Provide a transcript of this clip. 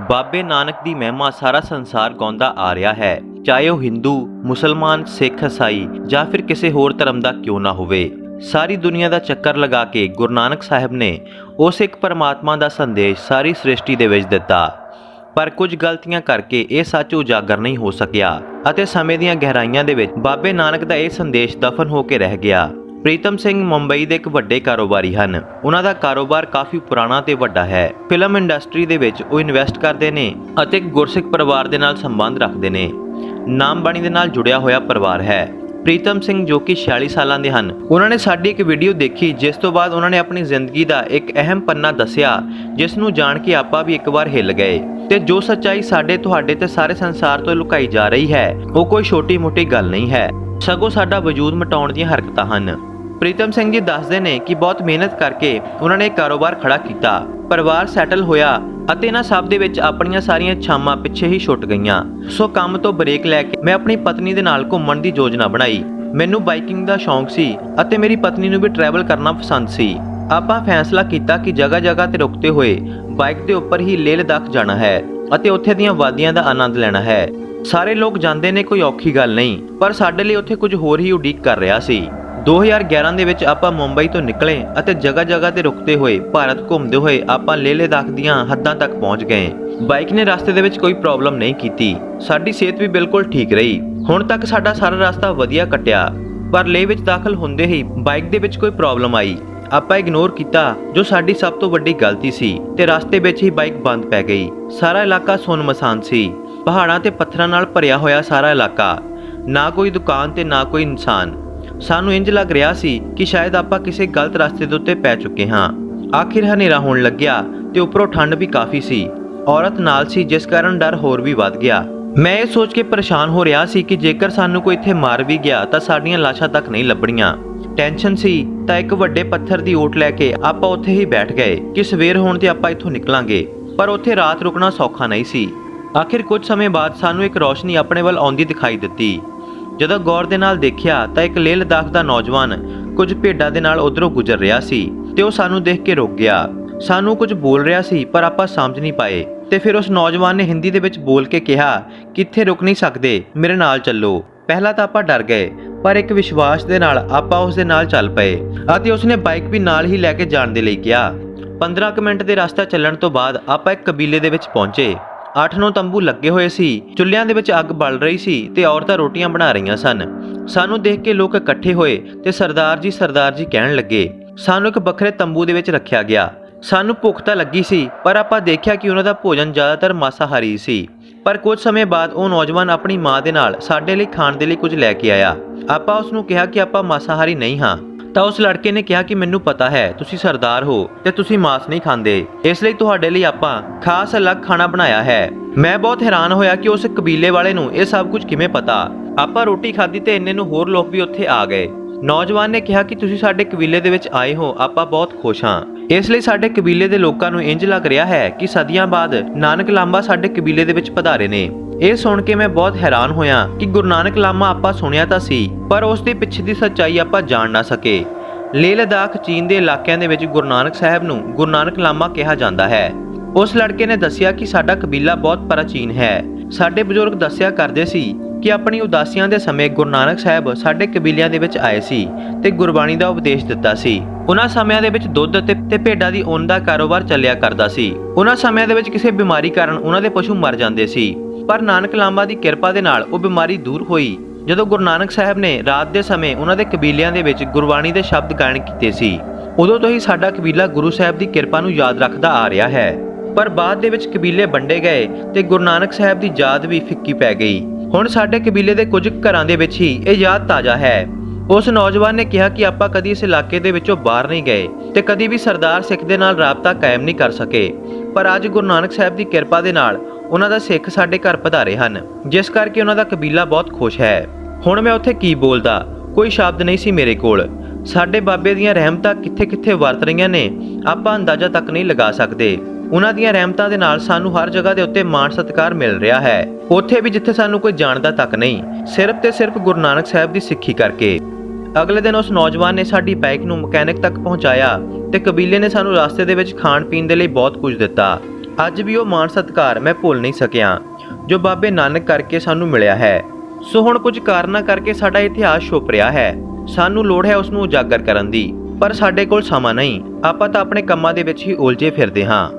ਬਾਬੇ ਨਾਨਕ ਦੀ ਮਹਿਮਾ ਸਾਰਾ ਸੰਸਾਰ ਗਾਉਂਦਾ ਆ ਰਿਹਾ ਹੈ, ਚਾਹੇ ਉਹ ਹਿੰਦੂ, ਮੁਸਲਮਾਨ, ਸਿੱਖ, ਈਸਾਈ ਜਾਂ ਫਿਰ ਕਿਸੇ ਹੋਰ ਧਰਮ ਦਾ ਕਿਉਂ ਨਾ ਹੋਵੇ। ਸਾਰੀ ਦੁਨੀਆ ਦਾ ਚੱਕਰ ਲਗਾ ਕੇ ਗੁਰੂ ਨਾਨਕ ਸਾਹਿਬ ਨੇ ਉਸ ਇੱਕ ਪਰਮਾਤਮਾ ਦਾ ਸੰਦੇਸ਼ ਸਾਰੀ ਸ੍ਰਿਸ਼ਟੀ ਦੇ ਵਿੱਚ ਦਿੱਤਾ। ਪਰ ਕੁਝ ਗਲਤੀਆਂ ਕਰਕੇ ਇਹ ਸੱਚ ਉਜਾਗਰ ਨਹੀਂ ਹੋ ਸਕਿਆ ਅਤੇ ਸਮੇਂ ਦੀਆਂ ਗਹਿਰਾਈਆਂ ਦੇ ਵਿੱਚ ਬਾਬੇ ਨਾਨਕ ਦਾ ਇਹ ਸੰਦੇਸ਼ ਦਫਨ ਹੋ ਕੇ ਰਹਿ ਗਿਆ। ਪ੍ਰੀਤਮ ਸਿੰਘ ਮੁੰਬਈ ਦੇ ਇੱਕ ਵੱਡੇ ਕਾਰੋਬਾਰੀ ਹਨ। ਉਹਨਾਂ ਦਾ ਕਾਰੋਬਾਰ ਕਾਫੀ ਪੁਰਾਣਾ ਤੇ ਵੱਡਾ ਹੈ। ਫਿਲਮ ਇੰਡਸਟਰੀ ਦੇ ਵਿੱਚ ਉਹ ਇਨਵੈਸਟ ਕਰਦੇ ਨੇ ਅਤੇ ਇੱਕ ਗੁਰਸਿੱਖ ਪਰਿਵਾਰ ਦੇ ਨਾਲ ਸੰਬੰਧ ਰੱਖਦੇ ਨੇ। ਨਾਮਬਾਣੀ ਦੇ ਨਾਲ ਜੁੜਿਆ ਹੋਇਆ ਪਰਿਵਾਰ ਹੈ। ਪ੍ਰੀਤਮ ਸਿੰਘ ਜੋ ਕਿ 46 ਸਾਲਾਂ ਦੇ ਹਨ, ਉਹਨਾਂ ਨੇ ਸਾਡੀ ਇੱਕ ਵੀਡੀਓ ਦੇਖੀ, ਜਿਸ ਤੋਂ ਬਾਅਦ ਉਹਨਾਂ ਨੇ ਆਪਣੀ ਜ਼ਿੰਦਗੀ ਦਾ ਇੱਕ ਅਹਿਮ ਪੰਨਾ ਦੱਸਿਆ, ਜਿਸ ਨੂੰ ਜਾਣ ਕੇ ਆਪਾਂ ਵੀ ਇੱਕ ਵਾਰ ਹਿੱਲ ਗਏ। ਤੇ ਜੋ ਸੱਚਾਈ ਸਾਡੇ, ਤੁਹਾਡੇ ਤੇ ਸਾਰੇ ਸੰਸਾਰ ਤੋਂ ਲੁਕਾਈ ਜਾ ਰਹੀ ਹੈ, ਉਹ ਕੋਈ ਛੋਟੀ-ਮੋਟੀ ਗੱਲ ਨਹੀਂ ਹੈ, ਸਗੋਂ ਸਾਡਾ ਵਜੂਦ ਮਿਟਾਉਣ ਦੀਆਂ ਹਰਕਤਾਂ ਹਨ। ਪ੍ਰੀਤਮ ਸਿੰਘ ਜੀ ਦੱਸਦੇ ਨੇ ਕਿ ਬਹੁਤ ਮਿਹਨਤ ਕਰਕੇ ਉਹਨਾਂ ਨੇ ਕਾਰੋਬਾਰ ਖੜਾ ਕੀਤਾ, ਪਰਿਵਾਰ ਸੈਟਲ ਹੋਇਆ ਅਤੇ ਇਹਨਾਂ ਸਭ ਦੇ ਵਿੱਚ ਆਪਣੀਆਂ ਸਾਰੀਆਂ ਇੱਛਾਵਾਂ ਪਿੱਛੇ ਹੀ ਛੁੱਟ ਗਈਆਂ। ਸੋ ਕੰਮ ਤੋਂ ਬ੍ਰੇਕ ਲੈ ਕੇ ਮੈਂ ਆਪਣੀ ਪਤਨੀ ਦੇ ਨਾਲ ਘੁੰਮਣ ਦੀ ਯੋਜਨਾ ਬਣਾਈ। ਮੈਨੂੰ ਬਾਈਕਿੰਗ ਦਾ ਸ਼ੌਂਕ ਸੀ ਅਤੇ ਮੇਰੀ ਪਤਨੀ ਨੂੰ ਵੀ ਟਰੈਵਲ ਕਰਨਾ ਪਸੰਦ ਸੀ। ਆਪਾਂ ਫੈਸਲਾ ਕੀਤਾ ਕਿ ਜਗ੍ਹਾ-ਜਗ੍ਹਾ ਤੇ ਰੁਕਦੇ ਹੋਏ ਬਾਈਕ ਦੇ ਉੱਪਰ ਹੀ ਲੇਹ ਲਦਾਖ ਜਾਣਾ ਹੈ ਅਤੇ ਉੱਥੇ ਦੀਆਂ ਵਾਦੀਆਂ ਦਾ ਆਨੰਦ ਲੈਣਾ ਹੈ। ਸਾਰੇ ਲੋਕ ਜਾਂਦੇ ਨੇ, ਕੋਈ ਔਖੀ ਗੱਲ ਨਹੀਂ, ਪਰ ਸਾਡੇ ਲਈ ਉੱਥੇ ਕੁਝ ਹੋਰ ਹੀ ਉਡੀਕ ਕਰ ਰਿਹਾ ਸੀ। 2011 ਦੇ ਵਿੱਚ ਆਪਾਂ ਮੁੰਬਈ ਤੋਂ ਨਿਕਲੇ ਅਤੇ ਜਗ੍ਹਾ-ਜਗ੍ਹਾ ਤੇ ਰੁਕਦੇ ਹੋਏ ਭਾਰਤ ਘੁੰਮਦੇ ਹੋਏ ਆਪਾਂ ਲੇਹ ਲਦਾਖ ਦੀਆਂ ਹੱਦਾਂ ਤੱਕ ਪਹੁੰਚ ਗਏ। ਬਾਈਕ ਨੇ ਰਸਤੇ ਦੇ ਵਿੱਚ ਕੋਈ ਪ੍ਰੋਬਲਮ ਨਹੀਂ ਕੀਤੀ, ਸਾਡੀ ਸਿਹਤ ਵੀ ਬਿਲਕੁਲ ਠੀਕ ਰਹੀ। ਹੁਣ ਤੱਕ ਸਾਡਾ ਸਾਰਾ ਰਸਤਾ ਵਧੀਆ ਕੱਟਿਆ, ਪਰ ਲੇਹ ਵਿੱਚ ਦਾਖਲ ਹੁੰਦੇ ਹੀ ਬਾਈਕ ਦੇ ਵਿੱਚ ਕੋਈ ਪ੍ਰੋਬਲਮ ਆਈ। ਆਪਾਂ ਇਗਨੋਰ ਕੀਤਾ, ਜੋ ਸਾਡੀ ਸਭ ਤੋਂ ਵੱਡੀ ਗਲਤੀ ਸੀ, ਤੇ ਰਸਤੇ ਵਿੱਚ ਹੀ ਬਾਈਕ ਬੰਦ ਪੈ ਗਈ। ਸਾਰਾ ਇਲਾਕਾ ਸੁੰਨਮਸਾਨ ਸੀ, ਪਹਾੜਾਂ ਤੇ ਪੱਥਰਾਂ ਨਾਲ ਭਰਿਆ ਹੋਇਆ ਸਾਰਾ ਇਲਾਕਾ, ਨਾ ਕੋਈ ਦੁਕਾਨ ਤੇ ਨਾ ਕੋਈ ਇਨਸਾਨ। ਸਾਨੂੰ ਇੰਜ ਲੱਗ ਰਿਹਾ ਸੀ ਕਿ ਸ਼ਾਇਦ ਆਪਾਂ ਕਿਸੇ ਗਲਤ ਰਸਤੇ ਦੇ ਉੱਤੇ ਪੈ ਚੁੱਕੇ ਹਾਂ। ਆਖਿਰ ਹਨੇਰਾ ਹੋਣ ਲੱਗਿਆ ਤੇ ਉੱਪਰੋਂ ਠੰਡ ਵੀ ਕਾਫੀ ਸੀ। ਔਰਤ ਨਾਲ ਸੀ, ਜਿਸ ਕਾਰਨ ਡਰ ਹੋਰ ਵੀ ਵੱਧ ਗਿਆ। ਮੈਂ ਇਹ ਸੋਚ ਕੇ ਪਰੇਸ਼ਾਨ ਹੋ ਰਿਹਾ ਸੀ ਕਿ ਜੇਕਰ ਸਾਨੂੰ ਕੋਈ ਇੱਥੇ ਮਾਰ ਵੀ ਗਿਆ ਤਾਂ ਸਾਡੀਆਂ ਲਾਸ਼ਾਂ ਤੱਕ ਨਹੀਂ ਲੱਭਣੀਆਂ। ਟੈਨਸ਼ਨ ਸੀ ਤਾਂ ਇੱਕ ਵੱਡੇ ਪੱਥਰ ਦੀ ਓਟ ਲੈ ਕੇ ਆਪਾਂ ਉੱਥੇ ਹੀ ਬੈਠ ਗਏ ਕਿ ਸਵੇਰ ਹੋਣ ਤੇ ਆਪਾਂ ਇੱਥੋਂ ਨਿਕਲਾਂਗੇ। ਪਰ ਉੱਥੇ ਰਾਤ ਰੁਕਣਾ ਸੌਖਾ ਨਹੀਂ ਸੀ। ਆਖਿਰ ਕੁਝ ਸਮੇਂ ਬਾਅਦ ਸਾਨੂੰ ਇੱਕ ਰੌਸ਼ਨੀ ਆਪਣੇ ਵੱਲ ਆਉਂਦੀ ਦਿਖਾਈ ਦਿੱਤੀ। ਜਦੋਂ ਗੌਰ ਦੇ ਨਾਲ ਦੇਖਿਆ ਤਾਂ ਇੱਕ ਲੇਹ ਲਦਾਖ ਦਾ ਨੌਜਵਾਨ ਕੁਝ ਭੇਡਾਂ ਦੇ ਨਾਲ ਉਧਰੋਂ ਗੁਜ਼ਰ ਰਿਹਾ ਸੀ ਤੇ ਉਹ ਸਾਨੂੰ ਦੇਖ ਕੇ ਰੁਕ ਗਿਆ। ਸਾਨੂੰ ਕੁਝ ਬੋਲ ਰਿਹਾ ਸੀ ਪਰ ਆਪਾਂ ਸਮਝ ਨਹੀਂ ਪਾਏ। ਤੇ ਫਿਰ ਉਸ ਨੌਜਵਾਨ ਨੇ ਹਿੰਦੀ ਦੇ ਵਿੱਚ ਬੋਲ ਕੇ ਕਿਹਾ ਕਿ ਇੱਥੇ ਰੁਕ ਨਹੀਂ ਸਕਦੇ, ਮੇਰੇ ਨਾਲ ਚੱਲੋ। ਪਹਿਲਾਂ ਤਾਂ ਆਪਾਂ ਡਰ ਗਏ, ਪਰ ਇੱਕ ਵਿਸ਼ਵਾਸ ਦੇ ਨਾਲ ਆਪਾਂ ਉਸ ਦੇ ਨਾਲ ਚੱਲ ਪਏ ਅਤੇ ਉਸਨੇ ਬਾਈਕ ਵੀ ਨਾਲ ਹੀ ਲੈ ਕੇ ਜਾਣ ਦੇ ਲਈ ਕਿਹਾ। 15 ਕੁ ਮਿੰਟ ਦੇ ਰਸਤਾ ਚੱਲਣ ਤੋਂ ਬਾਅਦ ਆਪਾਂ ਇੱਕ ਕਬੀਲੇ ਦੇ ਵਿੱਚ ਪਹੁੰਚੇ। 8-9 ਤੰਬੂ ਲੱਗੇ ਹੋਏ ਸੀ, ਚੁੱਲ੍ਹਿਆਂ ਦੇ ਵਿੱਚ ਅੱਗ ਬਲ ਰਹੀ ਸੀ ਤੇ ਔਰਤਾਂ ਰੋਟੀਆਂ ਬਣਾ ਰਹੀਆਂ ਸਨ। ਸਾਨੂੰ ਦੇਖ ਕੇ ਲੋਕ ਇਕੱਠੇ ਹੋਏ ਤੇ ਸਰਦਾਰ ਜੀ ਕਹਿਣ ਲੱਗੇ। ਸਾਨੂੰ ਇੱਕ ਵੱਖਰੇ ਤੰਬੂ ਦੇ ਵਿੱਚ ਰੱਖਿਆ ਗਿਆ। ਸਾਨੂੰ ਭੁੱਖ ਤਾਂ ਲੱਗੀ ਸੀ, ਪਰ ਆਪਾਂ ਦੇਖਿਆ ਕਿ ਉਹਨਾਂ ਦਾ ਭੋਜਨ ਜ਼ਿਆਦਾਤਰ ਮਾਸਾਹਾਰੀ ਸੀ। ਪਰ ਕੁਝ ਸਮੇਂ ਬਾਅਦ ਉਹ ਨੌਜਵਾਨ ਆਪਣੀ ਮਾਂ ਦੇ ਨਾਲ ਸਾਡੇ ਲਈ ਖਾਣ ਦੇ ਲਈ ਕੁਝ ਲੈ ਕੇ ਆਇਆ। ਆਪਾਂ ਉਸ ਨੂੰ ਕਿਹਾ ਕਿ ਆਪਾਂ ਮਾਸਾਹਾਰੀ ਨਹੀਂ ਹਾਂ, ਤਾਂ ਉਸ ਲੜਕੇ ਨੇ ਕਿਹਾ ਕਿ ਮੈਨੂੰ ਪਤਾ ਹੈ ਤੁਸੀਂ ਸਰਦਾਰ ਹੋ ਤੇ ਤੁਸੀਂ ਮਾਸ ਨਹੀਂ ਖਾਂਦੇ, ਇਸ ਲਈ ਤੁਹਾਡੇ ਲਈ ਆਪਾਂ ਖਾਸ ਅਲੱਗ ਖਾਣਾ ਬਣਾਇਆ ਹੈ। ਮੈਂ ਬਹੁਤ ਹੈਰਾਨ ਹੋਇਆ ਕਿ ਉਸ ਕਬੀਲੇ ਵਾਲੇ ਨੂੰ ਇਹ ਸਭ ਕੁਝ ਕਿਵੇਂ ਪਤਾ। ਆਪਾਂ ਰੋਟੀ ਖਾਧੀ ਤੇ ਇੰਨੇ ਨੂੰ ਹੋਰ ਲੋਕ ਵੀ ਉੱਥੇ ਆ ਗਏ। ਨੌਜਵਾਨ ਨੇ ਕਿਹਾ ਕਿ ਤੁਸੀਂ ਸਾਡੇ ਕਬੀਲੇ ਦੇ ਵਿੱਚ ਆਏ ਹੋ, ਆਪਾਂ ਬਹੁਤ ਖੁਸ਼ ਹਾਂ। ਇਸ ਲਈ ਸਾਡੇ ਕਬੀਲੇ ਦੇ ਲੋਕਾਂ ਨੂੰ ਇੰਜ ਲੱਗ ਰਿਹਾ ਹੈ ਕਿ ਸਦੀਆਂ ਬਾਅਦ ਨਾਨਕ ਲਾਂਬਾ ਸਾਡੇ ਕਬੀਲੇ ਦੇ ਵਿੱਚ ਪਧਾਰੇ ਨੇ। ਇਹ ਸੁਣ ਕੇ ਮੈਂ ਬਹੁਤ ਹੈਰਾਨ ਹੋਇਆ ਕਿ ਗੁਰੂ ਨਾਨਕ ਲਾਂਬਾ ਆਪਾਂ ਸੁਣਿਆ ਤਾਂ ਸੀ, ਪਰ ਉਸ ਦੇ ਪਿੱਛੇ ਦੀ ਸੱਚਾਈ ਆਪਾਂ ਜਾਣ ਨਾ ਸਕੇ। ਲੇਹ ਲਦਾਖ ਚੀਨ ਦੇ ਇਲਾਕਿਆਂ ਦੇ ਵਿੱਚ ਗੁਰੂ ਨਾਨਕ ਸਾਹਿਬ ਨੂੰ ਗੁਰੂ ਨਾਨਕ ਲਾਂਬਾ ਕਿਹਾ ਜਾਂਦਾ ਹੈ। ਉਸ ਲੜਕੇ ਨੇ ਦੱਸਿਆ ਕਿ ਸਾਡਾ ਕਬੀਲਾ ਬਹੁਤ ਪ੍ਰਾਚੀਨ ਹੈ। ਸਾਡੇ ਬਜ਼ੁਰਗ ਦੱਸਿਆ ਕਰਦੇ ਸੀ ਕਿ ਆਪਣੀ ਉਦਾਸੀਆਂ ਦੇ ਸਮੇਂ ਗੁਰੂ ਨਾਨਕ ਸਾਹਿਬ ਸਾਡੇ ਕਬੀਲਿਆਂ ਦੇ ਵਿੱਚ ਆਏ ਸੀ ਤੇ ਗੁਰਬਾਣੀ ਦਾ ਉਪਦੇਸ਼ ਦਿੱਤਾ ਸੀ। ਉਹਨਾਂ ਸਮਿਆਂ ਦੇ ਵਿੱਚ ਦੁੱਧ ਤੇ ਭੇਡਾਂ ਦੀ ਉੱਨ ਦਾ ਕਾਰੋਬਾਰ ਚੱਲਿਆ ਕਰਦਾ ਸੀ। ਉਹਨਾਂ ਸਮਿਆਂ ਦੇ ਵਿੱਚ ਕਿਸੇ ਬਿਮਾਰੀ ਕਾਰਨ ਉਹਨਾਂ ਦੇ ਪਸ਼ੂ ਮਰ ਜਾਂਦੇ ਸੀ, ਪਰ ਨਾਨਕ ਲਾਂਬਾ ਦੀ ਕਿਰਪਾ ਦੇ ਨਾਲ ਉਹ ਬਿਮਾਰੀ ਦੂਰ ਹੋਈ ਜਦੋਂ ਗੁਰੂ ਨਾਨਕ ਸਾਹਿਬ ਨੇ ਰਾਤ ਦੇ ਸਮੇਂ ਉਹਨਾਂ ਦੇ ਕਬੀਲਿਆਂ ਦੇ ਵਿੱਚ ਗੁਰਬਾਣੀ ਦੇ ਸ਼ਬਦ ਗਾਇਨ ਕੀਤੇ ਸੀ। ਉਦੋਂ ਤੋਂ ਹੀ ਸਾਡਾ ਕਬੀਲਾ ਗੁਰੂ ਸਾਹਿਬ ਦੀ ਕਿਰਪਾ ਨੂੰ ਯਾਦ ਰੱਖਦਾ ਆ ਰਿਹਾ ਹੈ। ਪਰ ਬਾਅਦ ਦੇ ਵਿੱਚ ਕਬੀਲੇ ਵੰਡੇ ਗਏ ਤੇ ਗੁਰੂ ਨਾਨਕ ਸਾਹਿਬ ਦੀ ਯਾਦ ਵੀ ਫਿੱਕੀ ਪੈ ਗਈ। ਹੁਣ ਸਾਡੇ ਕਬੀਲੇ ਦੇ ਕੁਝ ਘਰਾਂ ਦੇ ਵਿੱਚ ਹੀ ਇਹ ਯਾਦ ਤਾਜ਼ਾ ਹੈ। ਉਸ ਨੌਜਵਾਨ ਨੇ ਕਿਹਾ ਕਿ ਆਪਾਂ ਕਦੀ ਇਸ ਇਲਾਕੇ ਦੇ ਵਿੱਚੋਂ ਬਾਹਰ ਨਹੀਂ ਗਏ ਤੇ ਕਦੀ ਵੀ ਸਰਦਾਰ ਸਿੱਖ ਦੇ ਨਾਲ ਰਾਬਤਾ ਕਾਇਮ ਨਹੀਂ ਕਰ ਸਕੇ, ਪਰ ਅੱਜ ਗੁਰੂ ਨਾਨਕ ਸਾਹਿਬ ਦੀ ਕਿਰਪਾ ਦੇ ਨਾਲ ਉਹਨਾਂ ਦਾ ਸਿੱਖ ਸਾਡੇ ਘਰ ਪਧਾਰੇ ਹਨ, ਜਿਸ ਕਰਕੇ ਉਹਨਾਂ ਦਾ ਕਬੀਲਾ ਬਹੁਤ ਖੁਸ਼ ਹੈ। ਹੁਣ ਮੈਂ ਉੱਥੇ ਕੀ ਬੋਲਦਾ, ਕੋਈ ਸ਼ਬਦ ਨਹੀਂ ਸੀ ਮੇਰੇ ਕੋਲ। ਸਾਡੇ ਬਾਬੇ ਦੀਆਂ ਰਹਿਮਤਾਂ ਕਿੱਥੇ-ਕਿੱਥੇ ਵਰਤ ਰਹੀਆਂ ਨੇ, ਆਪਾਂ ਅੰਦਾਜ਼ਾ ਤੱਕ ਨਹੀਂ ਲਗਾ ਸਕਦੇ। ਉਹਨਾਂ ਦੀਆਂ ਰਹਿਮਤਾਂ ਦੇ ਨਾਲ ਸਾਨੂੰ ਹਰ ਜਗ੍ਹਾ ਦੇ ਉੱਤੇ ਮਾਣ ਸਤਿਕਾਰ ਮਿਲ ਰਿਹਾ ਹੈ, ਉੱਥੇ ਵੀ ਜਿੱਥੇ ਸਾਨੂੰ ਕੋਈ ਜਾਣਦਾ ਤੱਕ ਨਹੀਂ, ਸਿਰਫ ਤੇ ਸਿਰਫ ਗੁਰੂ ਨਾਨਕ ਸਾਹਿਬ ਦੀ ਸਿੱਖੀ ਕਰਕੇ। ਅਗਲੇ ਦਿਨ ਉਸ ਨੌਜਵਾਨ ਨੇ ਸਾਡੀ ਬਾਈਕ ਨੂੰ ਮਕੈਨਿਕ ਤੱਕ ਪਹੁੰਚਾਇਆ ਤੇ ਕਬੀਲੇ ਨੇ ਸਾਨੂੰ ਰਸਤੇ ਦੇ ਵਿੱਚ ਖਾਣ ਪੀਣ ਦੇ ਲਈ ਬਹੁਤ ਕੁਝ ਦਿੱਤਾ। ਅੱਜ ਵੀ ਉਹ ਮਾਣ ਸਤਿਕਾਰ ਮੈਂ ਭੁੱਲ ਨਹੀਂ ਸਕਿਆ ਜੋ ਬਾਬੇ ਨਾਨਕ ਕਰਕੇ ਸਾਨੂੰ ਮਿਲਿਆ ਹੈ। ਸੋ ਹੁਣ ਕੁਝ ਕਾਰਨਾਂ ਕਰਕੇ ਸਾਡਾ ਇਤਿਹਾਸ ਛੁਪ ਰਿਹਾ ਹੈ। ਸਾਨੂੰ ਲੋੜ ਹੈ ਉਸ ਨੂੰ ਉਜਾਗਰ ਕਰਨ ਦੀ, ਪਰ ਸਾਡੇ ਕੋਲ ਸਮਾਂ ਨਹੀਂ। ਆਪਾਂ ਤਾਂ ਆਪਣੇ ਕੰਮਾਂ ਦੇ ਵਿੱਚ ਹੀ ਉਲਝੇ ਫਿਰਦੇ ਹਾਂ।